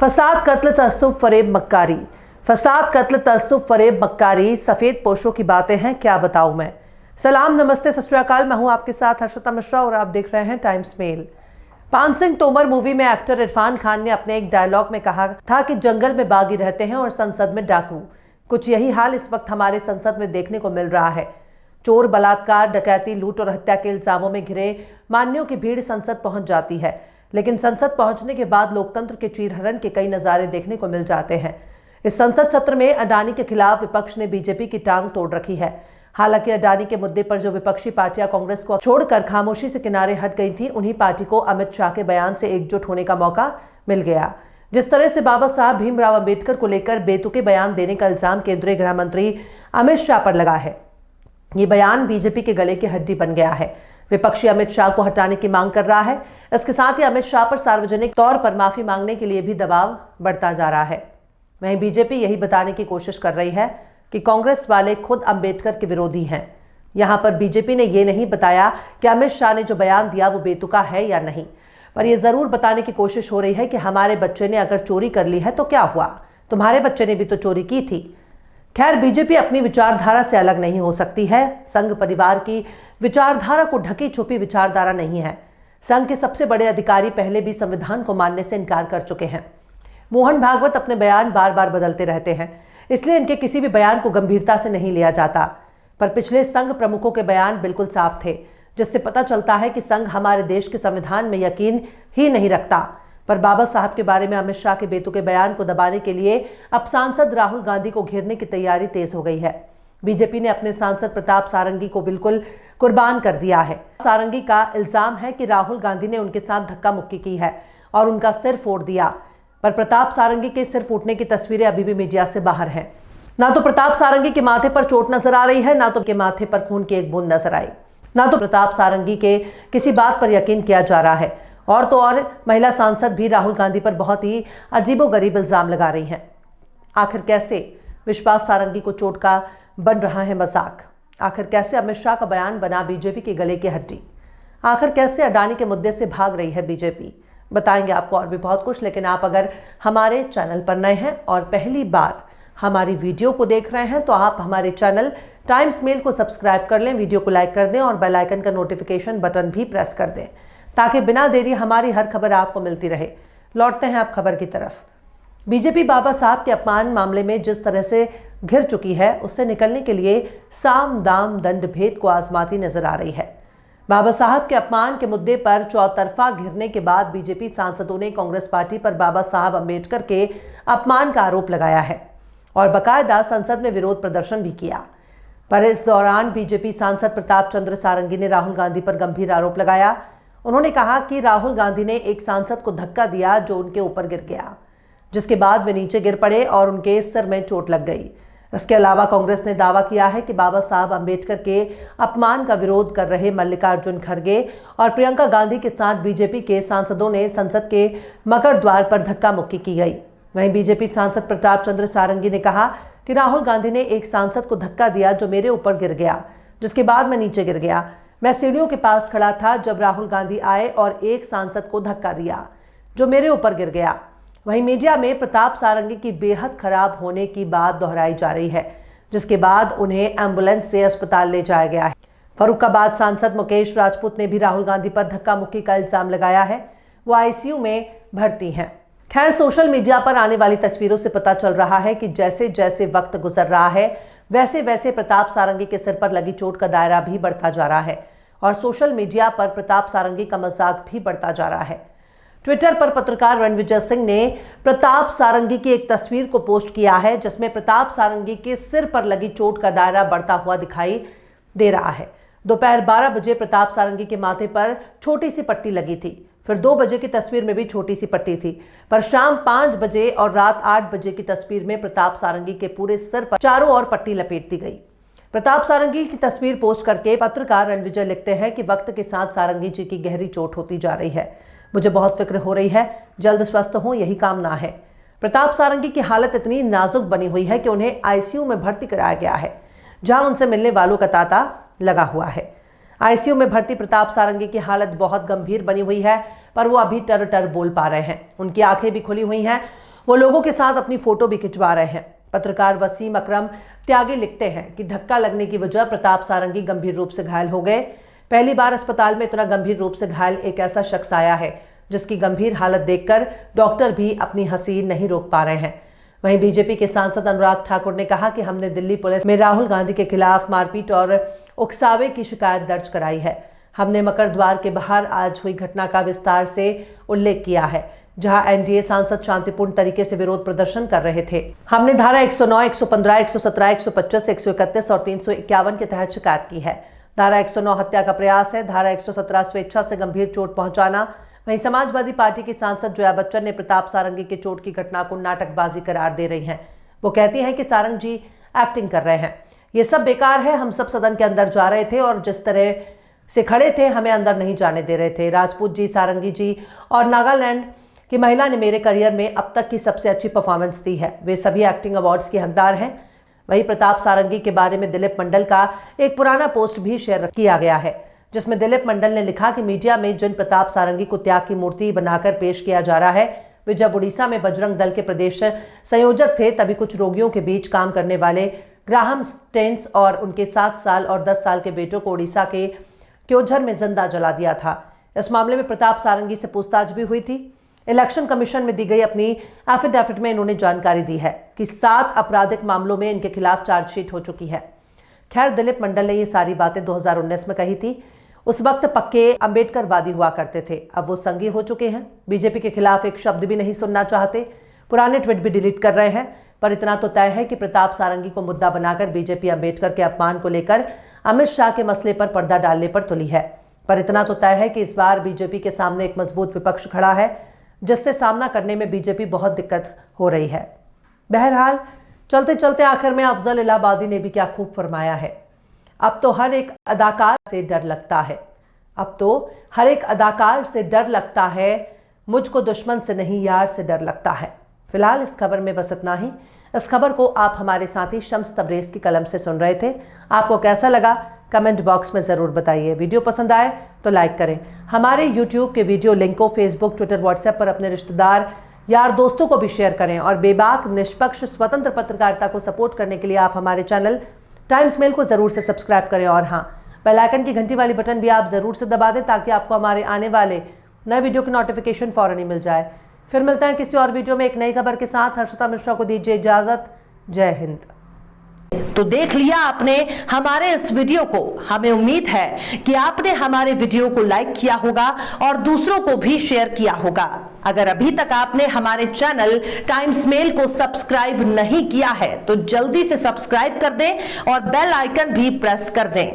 फसाद कत्ल तअस्सुब फरेब मक्कारी। फसाद कत्ल तअस्सुब फरेब मक्कारी, सफेद पोशों की बातें हैं, क्या बताऊं मैं। सलाम, नमस्ते, सत श्री अकाल। मैं हूं आपके साथ हर्षिता मिश्रा और आप देख रहे हैं टाइम्स मेल। पान सिंह तोमर मूवी में एक्टर इरफान खान ने अपने एक डायलॉग में कहा था कि जंगल में बागी रहते हैं और संसद में डाकू। कुछ यही हाल इस वक्त हमारे संसद में देखने को मिल रहा है। चोर, बलात्कार, डकैती, लूट और हत्या के इल्जामों में घिरे मान्यों की भीड़ संसद पहुंच जाती है, लेकिन संसद पहुंचने के बाद लोकतंत्र के चीरहरण के कई नजारे देखने को मिल जाते हैं। इस संसद सत्र में अडानी के खिलाफ विपक्ष ने बीजेपी की टांग तोड़ रखी है। हालांकि अडानी के मुद्दे पर जो विपक्षी पार्टियां कांग्रेस को छोड़कर खामोशी से किनारे हट गई थी, उन्हीं पार्टी को अमित शाह के बयान से एकजुट होने का मौका मिल गया। जिस तरह से बाबा साहब भीमराव अंबेडकर को लेकर बेतुके बयान देने का इल्जाम केंद्रीय गृह मंत्री अमित शाह पर लगा है, ये बयान बीजेपी के गले की हड्डी बन गया है। विपक्षी अमित शाह को हटाने की मांग कर रहा है। इसके साथ ही अमित शाह पर सार्वजनिक तौर पर माफी मांगने के लिए भी दबाव बढ़ता जा रहा है। वहीं बीजेपी यही बताने की कोशिश कर रही है कि कांग्रेस वाले खुद अंबेडकर के विरोधी हैं। यहां पर बीजेपी ने यह नहीं बताया कि अमित शाह ने जो बयान दिया वो बेतुका है या नहीं, पर यह जरूर बताने की कोशिश हो रही है कि हमारे बच्चे ने अगर चोरी कर ली है तो क्या हुआ, तुम्हारे बच्चे ने भी तो चोरी की थी। खैर, बीजेपी अपनी विचारधारा से अलग नहीं हो सकती है। संघ परिवार की विचारधारा को ढकी छुपी विचारधारा नहीं है। संघ के सबसे बड़े अधिकारी पहले भी संविधान को मानने से इनकार कर चुके हैं। मोहन भागवत अपने बयान बार बार बदलते रहते हैं, इसलिए इनके किसी भी बयान को गंभीरता से नहीं लिया जाता। पर पिछले संघ प्रमुखों के बयान बिल्कुल साफ थे, जिससे पता चलता है कि संघ हमारे देश के संविधान में यकीन ही नहीं रखता। पर बाबा साहब के बारे में अमित शाह के बेतुके बयान को दबाने के लिए अब सांसद राहुल गांधी को घेरने की तैयारी तेज हो गई है। बीजेपी ने अपने सांसद प्रताप सारंगी को बिल्कुल कुर्बान कर दिया है। सारंगी का इल्जाम है कि राहुल गांधी ने उनके साथ धक्का मुक्की की है और उनका सिर फोड़ दिया। पर प्रताप सारंगी के सिर फूटने की तस्वीरें अभी भी मीडिया से बाहर हैं। ना तो प्रताप सारंगी के माथे पर चोट नजर आ रही है, ना तो के माथे पर खून की एक बूंद नजर आई, ना तो प्रताप सारंगी के किसी बात पर यकीन किया जा रहा है। और तो और महिला सांसद भी राहुल गांधी पर बहुत ही अजीबोगरीब इल्जाम लगा रही हैं। आखिर कैसे विश्वास सारंगी को चोट का बन रहा है मजाक? आखिर कैसे अमित शाह का बयान बना बीजेपी के गले की हड्डी? आखिर कैसे अडानी के मुद्दे से भाग रही है बीजेपी? बताएंगे आपको और भी बहुत कुछ। लेकिन आप अगर हमारे चैनल पर नए हैं और पहली बार हमारी वीडियो को देख रहे हैं तो आप हमारे चैनल टाइम्स मेल को सब्सक्राइब कर लें, वीडियो को लाइक कर दें और बेल आइकन का नोटिफिकेशन बटन भी प्रेस कर दें, ताकि बिना देरी हमारी हर खबर आपको मिलती रहे। लौटते हैं आप खबर की तरफ। बीजेपी बाबा साहब के अपमान मामले में जिस तरह से घिर चुकी है, उससे निकलने के लिए साम दाम दंड भेद को आजमाती नजर आ रही है। बाबा साहब के अपमान के मुद्दे पर चौतरफा घिरने के बाद बीजेपी सांसदों ने कांग्रेस पार्टी पर बाबा साहब अंबेडकर के अपमान का आरोप लगाया है और बकायदा संसद में विरोध प्रदर्शन भी किया। पर इस दौरान बीजेपी सांसद प्रताप चंद्र सारंगी ने राहुल गांधी पर गंभीर आरोप लगाया। उन्होंने कहा कि राहुल गांधी ने एक सांसद को धक्का दिया जो उनके ऊपर गिर गया, जिसके बाद वे नीचे गिर पड़े और उनके सिर में चोट लग गई। इसके अलावा कांग्रेस ने दावा किया है कि बाबा साहब अंबेडकर के अपमान का विरोध कर रहे मल्लिकार्जुन खड़गे और प्रियंका गांधी के साथ बीजेपी के सांसदों ने संसद के मकर द्वार पर धक्का मुक्की की गई। वहीं बीजेपी सांसद प्रताप चंद्र सारंगी ने कहा कि राहुल गांधी ने एक सांसद को धक्का दिया जो मेरे ऊपर गिर गया, जिसके बाद मैं नीचे गिर गया। मैं सीढ़ियों के पास खड़ा था जब राहुल गांधी आए और एक सांसद को धक्का दिया जो मेरे ऊपर गिर गया। वहीं मीडिया में प्रताप सारंगी की बेहद खराब होने की बात दोहराई जा रही है, जिसके बाद उन्हें एम्बुलेंस से अस्पताल ले जाया गया है। फर्रुखाबाद सांसद मुकेश राजपूत ने भी राहुल गांधी पर धक्का मुक्की का इल्जाम लगाया है। वो आईसीयू में भर्ती हैं। खैर, सोशल मीडिया पर आने वाली तस्वीरों से पता चल रहा है कि जैसे जैसे वक्त गुजर रहा है वैसे वैसे प्रताप सारंगी के सिर पर लगी चोट का दायरा भी बढ़ता जा रहा है और सोशल मीडिया पर प्रताप सारंगी का मजाक भी बढ़ता जा रहा है। ट्विटर पर पत्रकार रणविजय सिंह ने प्रताप सारंगी की एक तस्वीर को पोस्ट किया है, जिसमें प्रताप सारंगी के सिर पर लगी चोट का दायरा बढ़ता हुआ दिखाई दे रहा है। दोपहर 12 बजे प्रताप सारंगी के माथे पर छोटी सी पट्टी लगी थी, फिर 2 बजे की तस्वीर में भी छोटी सी पट्टी थी, पर शाम 5 बजे और रात 8 बजे की तस्वीर में प्रताप सारंगी के पूरे सिर पर चारों ओर पट्टी लपेट दी गई। प्रताप सारंगी की तस्वीर पोस्ट करके पत्रकार रणविजय लिखते हैं कि वक्त के साथ सारंगी जी की गहरी चोट होती जा रही है। मुझे बहुत फिक्र हो रही है, जल्द स्वस्थ हो यही कामना है। प्रताप सारंगी की हालत इतनी नाजुक बनी हुई है कि उन्हें आईसीयू में भर्ती कराया गया है, जहां उनसे मिलने वालों का तांता लगा हुआ है। आईसीयू में भर्ती प्रताप सारंगी की हालत बहुत गंभीर बनी हुई है, पर वो अभी टर टर बोल पा रहे हैं। उनकी आंखें भी खुली हुई हैं। वो लोगों के साथ अपनी फोटो भी खिंचवा रहे हैं। पत्रकार वसीम अकरम त्यागी लिखते हैं कि धक्का लगने की वजह प्रताप सारंगी गंभीर रूप से घायल हो गए। पहली बार अस्पताल में इतना गंभीर रूप से घायल एक ऐसा शख्स आया है जिसकी गंभीर हालत देखकर डॉक्टर भी अपनी हंसी नहीं रोक पा रहे हैं। वहीं बीजेपी के सांसद अनुराग ठाकुर ने कहा कि हमने दिल्ली पुलिस में राहुल गांधी के खिलाफ मारपीट और उकसावे की शिकायत दर्ज कराई है। हमने मकर द्वार के बाहर आज हुई घटना का विस्तार से उल्लेख किया है, जहां एनडीए सांसद शांतिपूर्ण तरीके से विरोध प्रदर्शन कर रहे थे। हमने धारा 109, 115, 117, 125, 131 और 351 के तहत शिकायत की है। धारा 109 हत्या का प्रयास है। धारा 117 स्वेच्छा से गंभीर चोट पहुंचाना। वहीं समाजवादी पार्टी की सांसद जया बच्चन ने प्रताप सारंगी के चोट की घटना को नाटकबाजी करार दे रही हैं। वो कहती हैं कि सारंग जी एक्टिंग कर रहे हैं, ये सब बेकार है। हम सब सदन के अंदर जा रहे थे और जिस तरह से खड़े थे हमें अंदर नहीं जाने दे रहे थे। राजपूत जी, सारंगी जी और नागालैंड की महिला ने मेरे करियर में अब तक की सबसे अच्छी परफॉर्मेंस दी है। वे सभी एक्टिंग अवार्ड्स के हकदार हैं। वहीं प्रताप सारंगी के बारे में दिलीप मंडल का एक पुराना पोस्ट भी शेयर किया गया है, जिसमें दिलीप मंडल ने लिखा कि मीडिया में जिन प्रताप सारंगी को त्याग की मूर्ति बनाकर पेश किया जा रहा है, वे जब उड़ीसा में बजरंग दल के प्रदेश संयोजक थे तभी कुछ रोगियों के बीच काम करने वाले ग्राहम स्टेन्स और उनके 7 साल और 10 साल के बेटों को उड़ीसा के क्योझर में जिंदा जला दिया था। इस मामले में प्रताप सारंगी से पूछताछ भी हुई थी। इलेक्शन कमीशन में दी गई अपनी एफिडेविट में इन्होंने जानकारी दी है कि 7 आपराधिक मामलों में इनके खिलाफ चार्जशीट हो चुकी है। खैर, दिलीप मंडल ने ये सारी बातें 2019 में कही थी। उस वक्त पक्के अंबेडकरवादी हुआ करते थे, अब वो संगी हो चुके हैं। बीजेपी के खिलाफ एक शब्द भी नहीं सुनना चाहते, पुराने ट्वीट भी डिलीट कर रहे हैं। पर इतना तो तय है कि प्रताप सारंगी को मुद्दा बनाकर बीजेपी अंबेडकर के अपमान को लेकर अमित शाह के मसले पर पर्दा डालने पर तुली है। पर इतना तो तय है कि इस बार बीजेपी के सामने एक मजबूत विपक्ष खड़ा है, जिससे सामना करने में बीजेपी बहुत दिक्कत हो रही है। बहरहाल, चलते चलते आखिर में अफजल इलाहाबादी ने भी क्या खूब फरमाया है, अब तो हर एक अदाकार से डर लगता है। अब तो हर एक अदाकार से डर लगता है, मुझको दुश्मन से नहीं यार से डर लगता है। फिलहाल इस खबर में बस इतना ही। इस खबर को आप हमारे साथी शम्स तबरेज की कलम से सुन रहे थे। आपको कैसा लगा कमेंट बॉक्स में जरूर बताइए। वीडियो पसंद आए तो लाइक करें। हमारे यूट्यूब के वीडियो लिंक को फेसबुक, ट्विटर, व्हाट्सएप पर अपने रिश्तेदार, यार, दोस्तों को भी शेयर करें। और बेबाक, निष्पक्ष, स्वतंत्र पत्रकारिता को सपोर्ट करने के लिए आप हमारे चैनल टाइम्स मेल को जरूर से सब्सक्राइब करें। और हाँ, बेल आइकन की घंटी वाली बटन भी आप जरूर से दबा दें ताकि आपको हमारे आने वाले नए वीडियो की नोटिफिकेशन फौरन ही मिल जाए। फिर मिलते हैं किसी और वीडियो में एक नई खबर के साथ। हर्षिता मिश्रा को दीजिए इजाजत। जय हिंद। तो देख लिया आपने हमारे इस वीडियो को। हमें उम्मीद है कि आपने हमारे वीडियो को लाइक किया होगा और दूसरों को भी शेयर किया होगा। अगर अभी तक आपने हमारे चैनल टाइम्स मेल को सब्सक्राइब नहीं किया है तो जल्दी से सब्सक्राइब कर दें और बेल आइकन भी प्रेस कर दें।